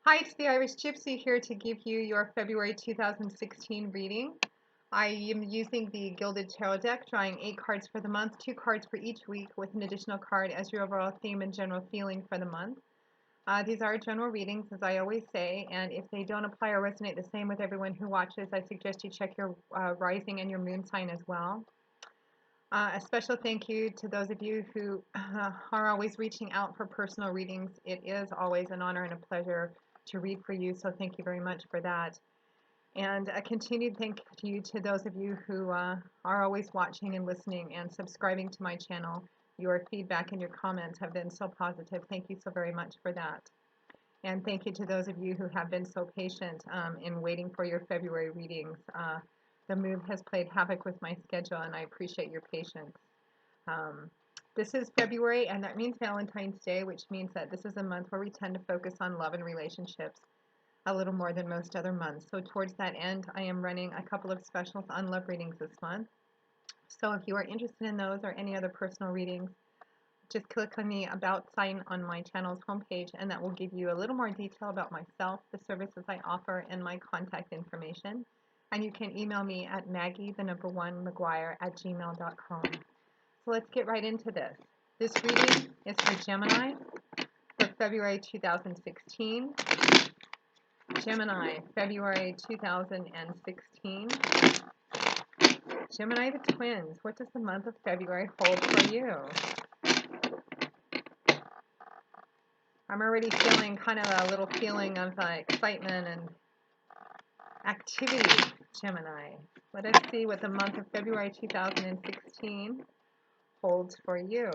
Hi, it's the Irish Gypsy here to give you your February 2016 reading. I am using the Gilded Tarot deck, drawing 8 cards for the month, 2 cards for each week, with an additional card as your overall theme and general feeling for the month. These are general readings, as I always say, and if they don't apply or resonate the same with everyone who watches, I suggest you check your rising and your moon sign as well. A special thank you to those of you who are always reaching out for personal readings. It is always an honor and a pleasure to read for you, so thank you very much for that. And a continued thank you to those of you who are always watching and listening and subscribing to my channel. Your feedback and your comments have been so positive. Thank you so very much for that. And thank you to those of you who have been so patient in waiting for your February readings. The move has played havoc with my schedule, and I appreciate your patience. Um, this is February, and that means Valentine's Day, which means that this is a month where we tend to focus on love and relationships a little more than most other months. So towards that end, I am running a couple of specials on love readings this month. So if you are interested in those or any other personal readings, just click on the About sign on my channel's homepage, and that will give you a little more detail about myself, the services I offer, and my contact information. And you can email me at maggie1mcguire@gmail.com. So let's get right into this. This reading is for Gemini for February 2016. Gemini, February 2016. Gemini the twins, what does the month of February hold for you? I'm already feeling kind of a little feeling of excitement and activity, Gemini. Let us see what the month of February 2016 holds for you.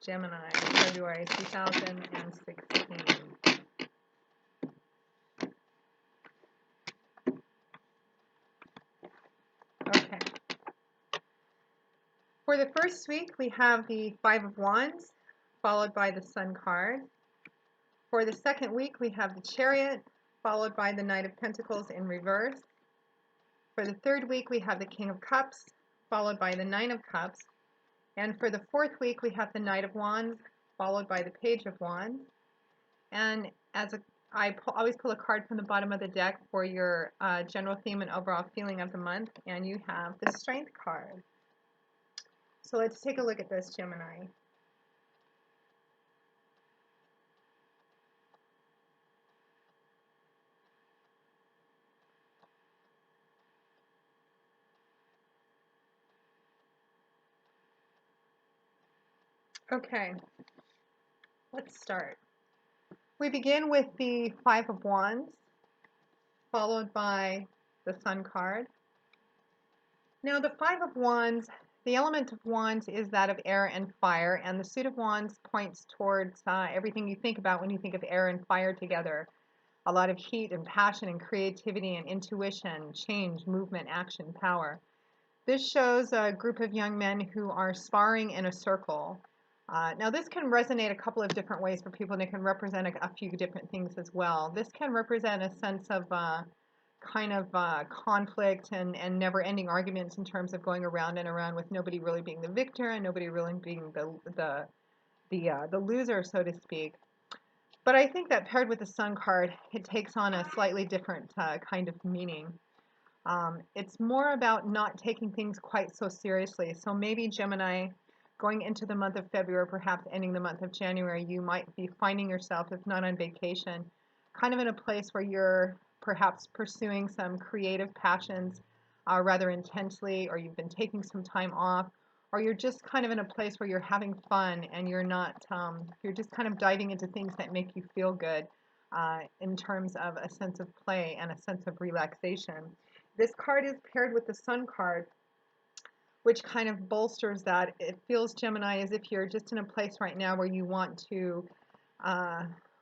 Gemini, February 2016. Okay. For the first week, we have the Five of Wands, followed by the Sun card. For the second week, we have the Chariot, followed by the Knight of Pentacles in reverse. For the third week, we have the King of Cups, followed by the Nine of Cups. And for the fourth week, we have the Knight of Wands, followed by the Page of Wands. And I always pull a card from the bottom of the deck for your general theme and overall feeling of the month, and you have the Strength card. So let's take a look at this, Gemini. Okay, let's start. We begin with the Five of Wands, followed by the Sun card. Now the Five of Wands, the element of Wands is that of air and fire, and the suit of Wands points towards everything you think about when you think of air and fire together. A lot of heat and passion and creativity and intuition, change, movement, action, power. This shows a group of young men who are sparring in a circle. Now this can resonate a couple of different ways for people, and it can represent a few different things as well. This can represent a sense of conflict and never-ending arguments in terms of going around and around with nobody really being the victor and nobody really being the loser, so to speak. But I think that paired with the Sun card, it takes on a slightly different kind of meaning. It's more about not taking things quite so seriously. So maybe Gemini, going into the month of February, perhaps ending the month of January, you might be finding yourself, if not on vacation, kind of in a place where you're perhaps pursuing some creative passions rather intensely, or you've been taking some time off, or you're just kind of in a place where you're having fun and you're not, you're just kind of diving into things that make you feel good in terms of a sense of play and a sense of relaxation. This card is paired with the Sun card, which kind of bolsters that. It feels, Gemini, as if you're just in a place right now where you want to,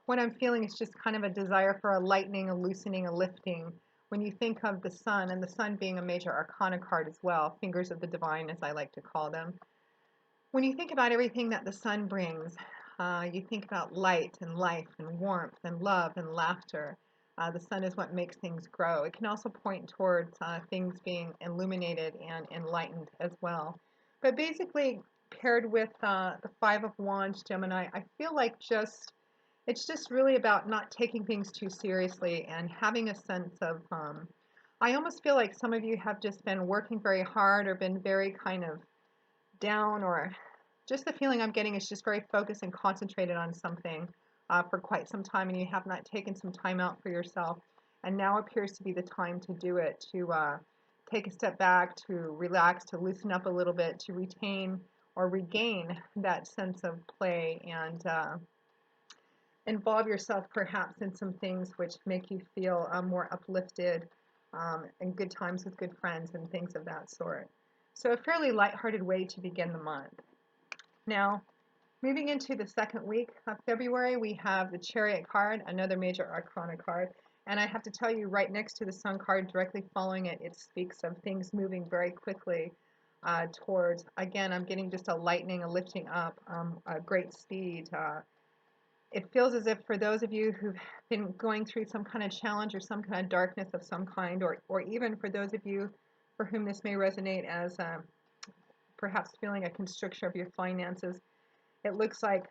what I'm feeling is just kind of a desire for a lightening, a loosening, a lifting. When you think of the Sun, and the Sun being a major arcana card as well, fingers of the divine, as I like to call them. When you think about everything that the Sun brings, you think about light and life and warmth and love and laughter. The Sun is what makes things grow. It can also point towards things being illuminated and enlightened as well. But basically, paired with the Five of Wands, Gemini, I feel like it's just really about not taking things too seriously and having a sense of, I almost feel like some of you have just been working very hard or been very kind of down, or just the feeling I'm getting is just very focused and concentrated on something for quite some time, and you have not taken some time out for yourself. And now appears to be the time to do it, to take a step back, to relax, to loosen up a little bit, to retain or regain that sense of play and involve yourself perhaps in some things which make you feel more uplifted, and good times with good friends and things of that sort. So a fairly lighthearted way to begin the month. Now, moving into the second week of February, we have the Chariot card, another major arcana card. And I have to tell you, right next to the Sun card, directly following it, it speaks of things moving very quickly towards, again, I'm getting just a lightening, a lifting up, a great speed. It feels as if for those of you who've been going through some kind of challenge or some kind of darkness of some kind, or even for those of you for whom this may resonate as perhaps feeling a constriction of your finances, it looks like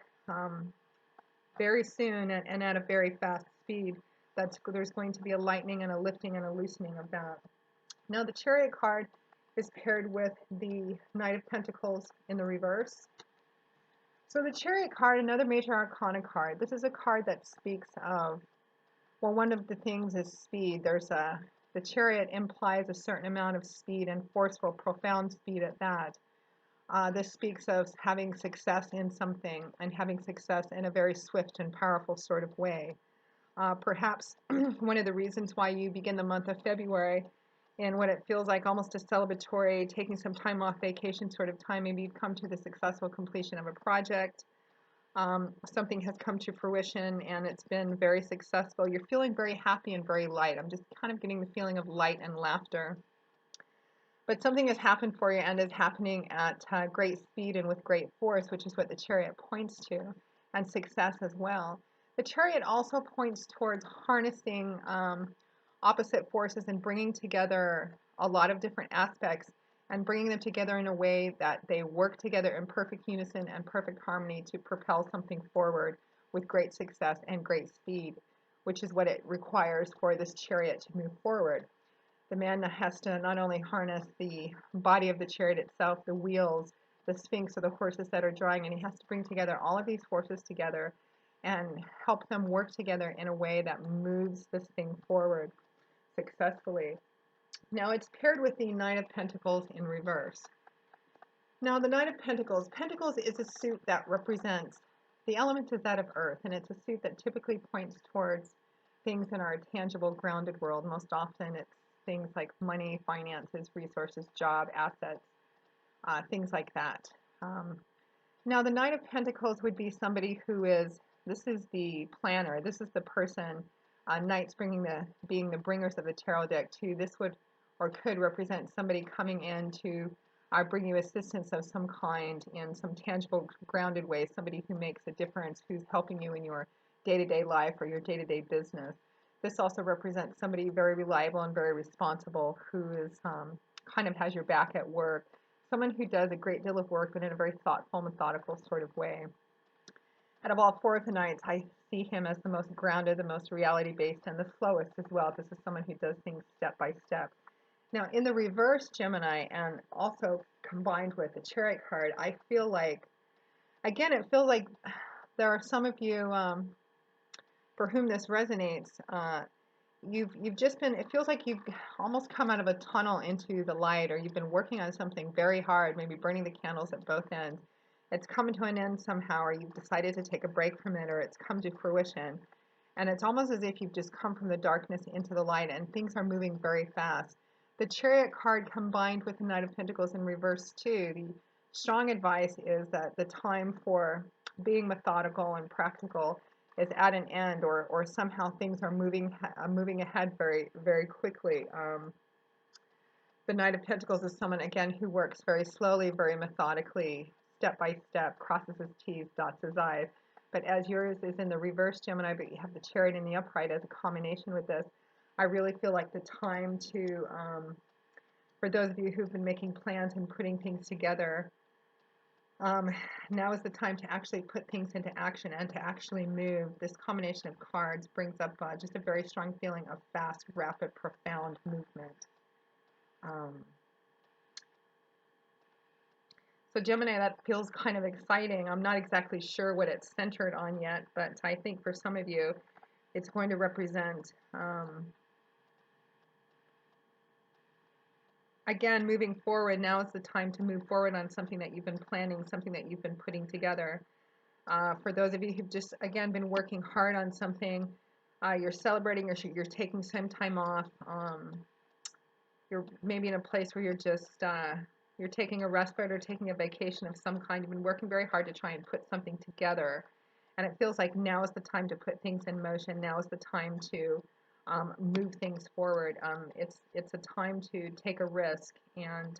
very soon and at a very fast speed there's going to be a lightening and a lifting and a loosening of that. Now the Chariot card is paired with the Knight of Pentacles in the reverse. So the Chariot card, another major arcana card, this is a card that speaks of, well, one of the things is speed. The Chariot implies a certain amount of speed and forceful, profound speed at that. This speaks of having success in something and having success in a very swift and powerful sort of way. Perhaps one of the reasons why you begin the month of February in what it feels like almost a celebratory, taking some time off vacation sort of time, maybe you've come to the successful completion of a project. Something has come to fruition and it's been very successful. You're feeling very happy and very light. I'm just kind of getting the feeling of light and laughter. But something has happened for you and is happening at great speed and with great force, which is what the Chariot points to, and success as well. The Chariot also points towards harnessing opposite forces and bringing together a lot of different aspects and bringing them together in a way that they work together in perfect unison and perfect harmony to propel something forward with great success and great speed, which is what it requires for this Chariot to move forward. The man has to not only harness the body of the chariot itself, the wheels, the sphinx, or the horses that are drawing, and he has to bring together all of these forces together and help them work together in a way that moves this thing forward successfully. Now it's paired with the Nine of Pentacles in reverse. Now the Nine of Pentacles, Pentacles is a suit that represents, the element is that of earth, and it's a suit that typically points towards things in our tangible, grounded world. Most often it's things like money, finances, resources, job, assets, things like that. Now the Nine of Pentacles would be somebody who is, this is the planner, this is the person, Knights being the bringers of the tarot deck too. This would or could represent somebody coming in to bring you assistance of some kind in some tangible, grounded way, somebody who makes a difference, who's helping you in your day-to-day life or your day-to-day business. This also represents somebody very reliable and very responsible who is kind of has your back at work, someone who does a great deal of work but in a very thoughtful, methodical sort of way. Out of all four of the Knights, I see him as the most grounded, the most reality-based, and the slowest as well. This is someone who does things step by step. Now, in the reverse Gemini, and also combined with the Chariot card, I feel like, again, it feels like there are some of you for whom this resonates. You've just been, it feels like you've almost come out of a tunnel into the light, or you've been working on something very hard, maybe burning the candles at both ends. It's come to an end somehow, or you've decided to take a break from it, or it's come to fruition. And it's almost as if you've just come from the darkness into the light, and things are moving very fast. The Chariot card combined with the Knight of Pentacles in reverse too, the strong advice is that the time for being methodical and practical is at an end, or somehow things are moving ahead very, very quickly. The Knight of Pentacles is someone, again, who works very slowly, very methodically, step by step, crosses his T's, dots his I's. But as yours is in the reverse Gemini, but you have the Chariot in the upright as a combination with this, I really feel like the time to, for those of you who've been making plans and putting things together, Um, Now is the time to actually put things into action and to actually move. This combination of cards brings up just a very strong feeling of fast, rapid, profound movement. Um, so Gemini, that feels kind of exciting. I'm not exactly sure what it's centered on yet, but I think for some of you, it's going to represent, again, moving forward. Now is the time to move forward on something that you've been planning, something that you've been putting together. For those of you who've just, again, been working hard on something, you're celebrating or you're taking some time off. You're maybe in a place where you're taking a respite or taking a vacation of some kind. You've been working very hard to try and put something together, and it feels like now is the time to put things in motion. Now is the time to move things forward. It's a time to take a risk, and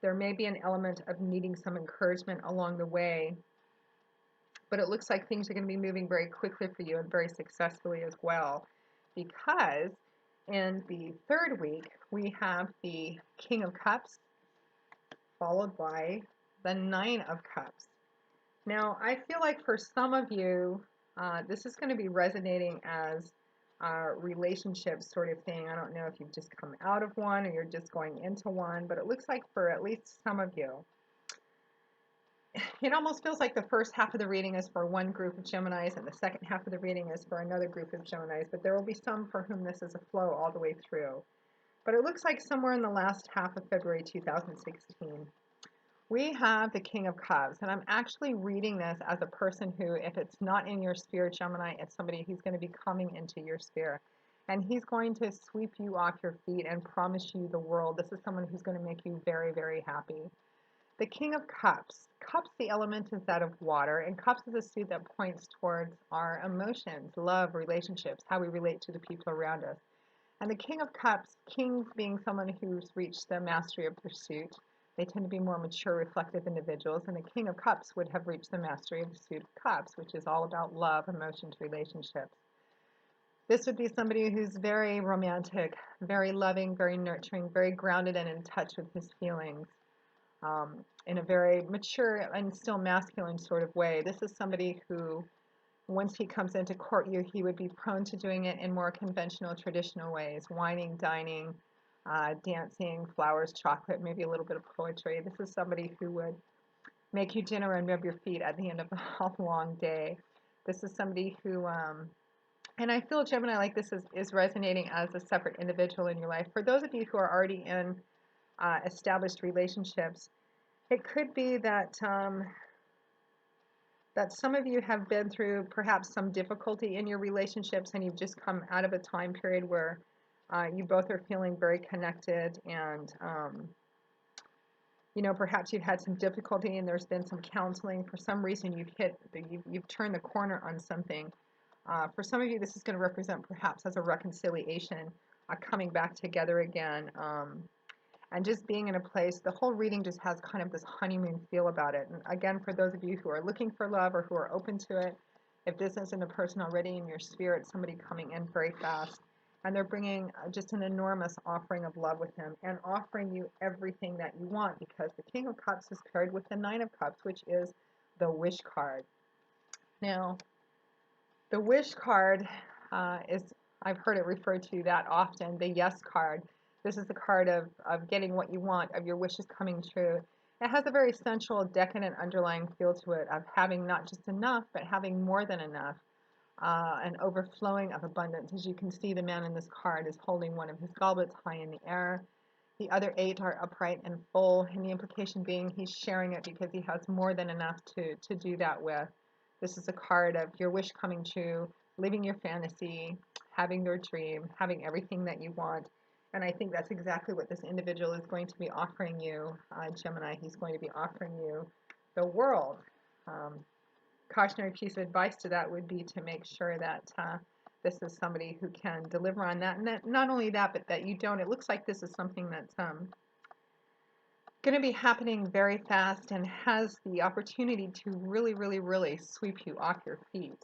there may be an element of needing some encouragement along the way, but it looks like things are going to be moving very quickly for you and very successfully as well, because in the third week we have the King of Cups followed by the Nine of Cups. Now I feel like for some of you this is going to be resonating as a relationship sort of thing. I don't know if you've just come out of one or you're just going into one, but it looks like for at least some of you it almost feels like the first half of the reading is for one group of Geminis and the second half of the reading is for another group of Geminis, but there will be some for whom this is a flow all the way through. But it looks like somewhere in the last half of February 2016, we have the King of Cups, and I'm actually reading this as a person who, if it's not in your sphere, Gemini, it's somebody who's going to be coming into your sphere. And he's going to sweep you off your feet and promise you the world. This is someone who's going to make you very, very happy. The King of Cups. Cups, the element is that of water, and cups is a suit that points towards our emotions, love, relationships, how we relate to the people around us. And the King of Cups, kings being someone who's reached the mastery of pursuit, they tend to be more mature, reflective individuals, and the King of Cups would have reached the mastery of the suit of cups, which is all about love, emotions, relationships. This would be somebody who's very romantic, very loving, very nurturing, very grounded and in touch with his feelings in a very mature and still masculine sort of way. This is somebody who, once he comes in to court you, he would be prone to doing it in more conventional, traditional ways, wining, dining, dancing, flowers, chocolate, maybe a little bit of poetry. This is somebody who would make you dinner and rub your feet at the end of a long day. This is somebody who, and I feel Gemini like this is resonating as a separate individual in your life. For those of you who are already in established relationships, it could be that that some of you have been through perhaps some difficulty in your relationships and you've just come out of a time period where you both are feeling very connected and you know, perhaps you've had some difficulty and there's been some counseling. For some reason you've turned the corner on something. For some of you this is going to represent perhaps as a reconciliation, coming back together again. And just being in a place, the whole reading just has kind of this honeymoon feel about it. And again, for those of you who are looking for love or who are open to it, if this isn't a person already in your sphere, it's somebody coming in very fast. And they're bringing just an enormous offering of love with him and offering you everything that you want, because the King of Cups is paired with the Nine of Cups, which is the Wish card. Now, the Wish card is, I've heard it referred to that often, the Yes card. This is the card of getting what you want, of your wishes coming true. It has a very sensual, decadent underlying feel to it, of having not just enough, but having more than enough, an overflowing of abundance. As you can see, the man in this card is holding one of his goblets high in the air. The other 8 are upright and full, and the implication being he's sharing it because he has more than enough to do that with. This is a card of your wish coming true, living your fantasy, having your dream, having everything that you want. And I think that's exactly what this individual is going to be offering you, Gemini. He's going to be offering you the world. Cautionary piece of advice to that would be to make sure that this is somebody who can deliver on that. And that not only that, but that you don't. It looks like this is something that's going to be happening very fast and has the opportunity to really, really, really sweep you off your feet.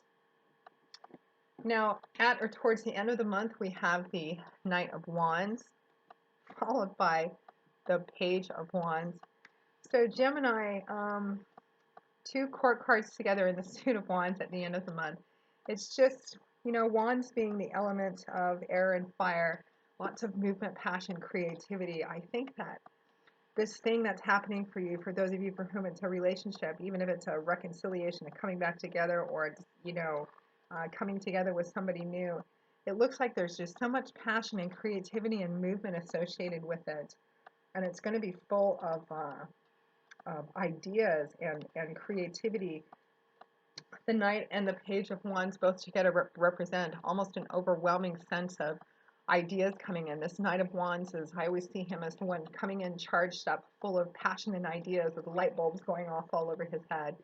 Now, at or towards the end of the month, we have the Knight of Wands, followed by the Page of Wands. So Gemini, two court cards together in the Suit of Wands at the end of the month. It's just, Wands being the element of air and fire, lots of movement, passion, creativity. I think that this thing that's happening for you, for those of you for whom it's a relationship, even if it's a reconciliation, a coming back together, or it's, coming together with somebody new, it looks like there's just so much passion and creativity and movement associated with it. And it's going to be full of ideas and creativity. The Knight and the Page of Wands both together represent almost an overwhelming sense of ideas coming in. This Knight of Wands is, I always see him as the one coming in charged up, full of passion and ideas, with light bulbs going off all over his head.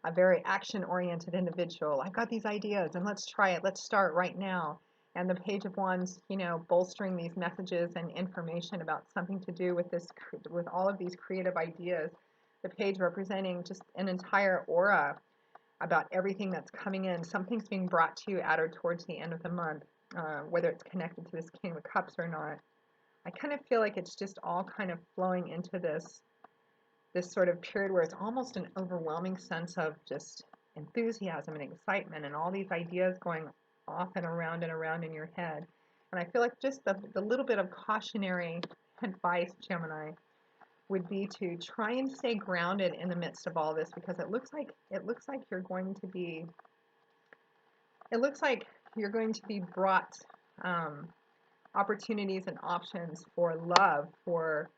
A very action-oriented individual. I've got these ideas and let's try it. Let's start right now. And the Page of Wands, bolstering these messages and information about something to do with this, with all of these creative ideas. The Page representing just an entire aura about everything that's coming in. Something's being brought to you at or towards the end of the month, whether it's connected to this King of Cups or not. I kind of feel like it's just all kind of flowing into this sort of period where it's almost an overwhelming sense of just enthusiasm and excitement and all these ideas going off and around in your head. And I feel like just the little bit of cautionary advice, Gemini, would be to try and stay grounded in the midst of all this, because it looks like you're going to be brought opportunities and options for love, for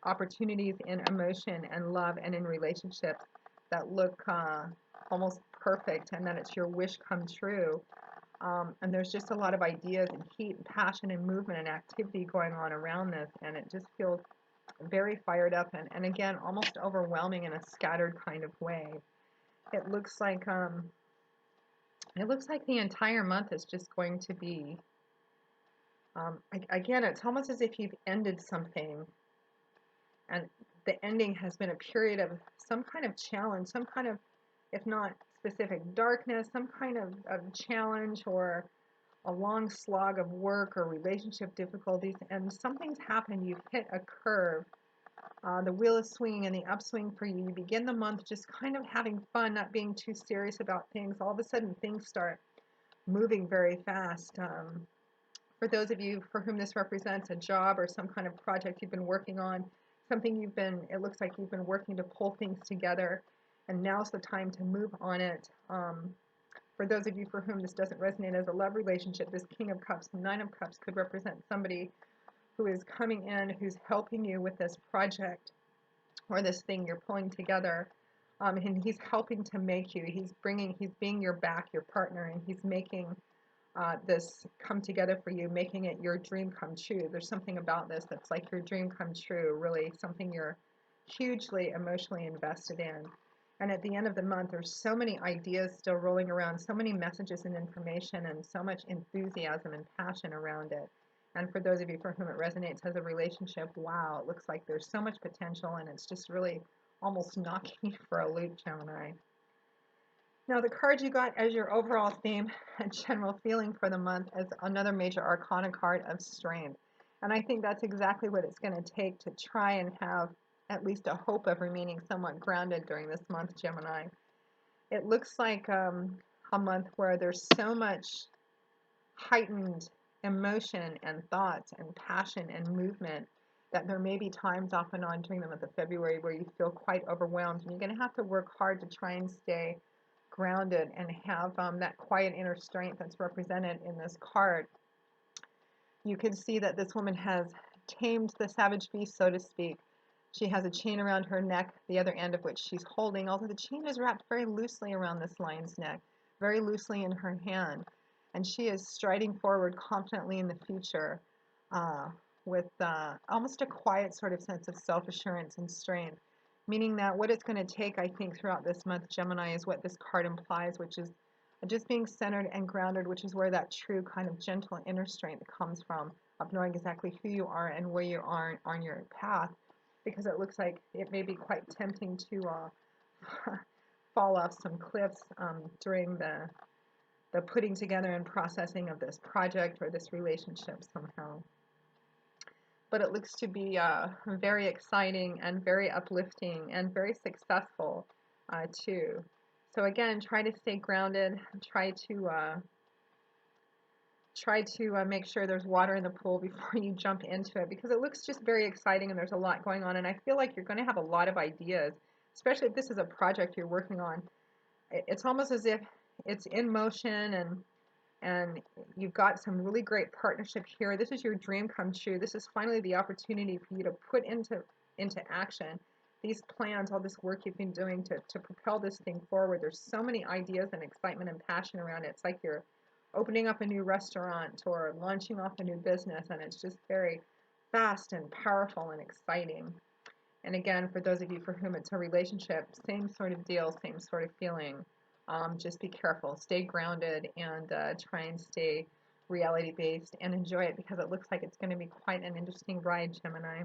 opportunities in emotion and love and in relationships that look almost perfect, and that it's your wish come true. And there's just a lot of ideas and heat and passion and movement and activity going on around this, and it just feels very fired up and again almost overwhelming in a scattered kind of way. It looks like the entire month is just going to be again, it's almost as if you've ended something, and the ending has been a period of some kind of challenge, some kind of, if not specific darkness, some kind of challenge, or a long slog of work or relationship difficulties, and something's happened. You've hit a curve. The wheel is swinging in the upswing for you. You begin the month just kind of having fun, not being too serious about things. All of a sudden, things start moving very fast. For those of you for whom this represents a job or some kind of project you've been working on, it looks like you've been working to pull things together, and now's the time to move on it. For those of you for whom this doesn't resonate as a love relationship, this King of Cups, Nine of Cups could represent somebody who is coming in, who's helping you with this project or this thing you're pulling together. And he's helping to make you, he's being your back, your partner, and he's making this come together for you, making it your dream come true. There's something about this that's like your dream come true, really something you're hugely emotionally invested in. And at the end of the month, there's so many ideas still rolling around, so many messages and information, and so much enthusiasm and passion around it. And for those of you for whom it resonates as a relationship, wow, it looks like there's so much potential, and it's just really almost knocking you for a loop, Gemini. Now, the card you got as your overall theme and general feeling for the month is another major arcana card of strength. And I think that's exactly what it's going to take to try and have at least a hope of remaining somewhat grounded during this month, Gemini. It looks like a month where there's so much heightened emotion and thoughts and passion and movement that there may be times off and on during the month of February where you feel quite overwhelmed, and you're going to have to work hard to try and stay grounded and have that quiet inner strength that's represented in this card. You can see that this woman has tamed the savage beast, so to speak. She has a chain around her neck, the other end of which she's holding, although the chain is wrapped very loosely around this lion's neck, very loosely in her hand. And she is striding forward confidently in the future with almost a quiet sort of sense of self-assurance and strength. Meaning that what it's going to take, I think, throughout this month, Gemini, is what this card implies, which is just being centered and grounded, which is where that true kind of gentle inner strength comes from, of knowing exactly who you are and where you are on your path, because it looks like it may be quite tempting to fall off some cliffs during the putting together and processing of this project or this relationship somehow. but it looks to be very exciting and very uplifting and very successful too. So again, try to stay grounded. Try to make sure there's water in the pool before you jump into it, because it looks just very exciting and there's a lot going on. And I feel like you're going to have a lot of ideas, especially if this is a project you're working on. It's almost as if it's in motion, and you've got some really great partnership here. This is your dream come true. This is finally the opportunity for you to put into action these plans, all this work you've been doing to propel this thing forward. There's so many ideas and excitement and passion around it. It's like you're opening up a new restaurant or launching off a new business, and it's just very fast and powerful and exciting. And again, for those of you for whom it's a relationship, same sort of deal, same sort of feeling. Just be careful, stay grounded, and try and stay reality based and enjoy it, because it looks like it's going to be quite an interesting ride, Gemini.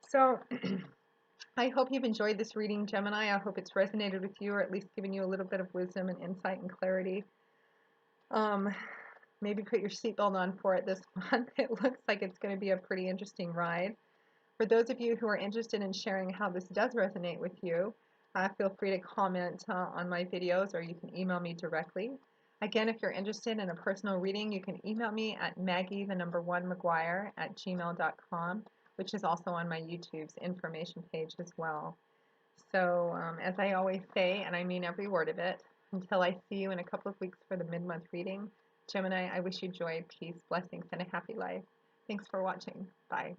So I hope you've enjoyed this reading, Gemini. I hope it's resonated with you, or at least given you a little bit of wisdom and insight and clarity. Maybe put your seatbelt on for it this month. It looks like it's going to be a pretty interesting ride. For those of you who are interested in sharing how this does resonate with you, feel free to comment on my videos, or you can email me directly. Again, if you're interested in a personal reading, you can email me at maggie1mcguire@gmail.com, which is also on my YouTube's information page as well. So as I always say, and I mean every word of it, until I see you in a couple of weeks for the mid-month reading, Gemini, I wish you joy, peace, blessings, and a happy life. Thanks for watching. Bye.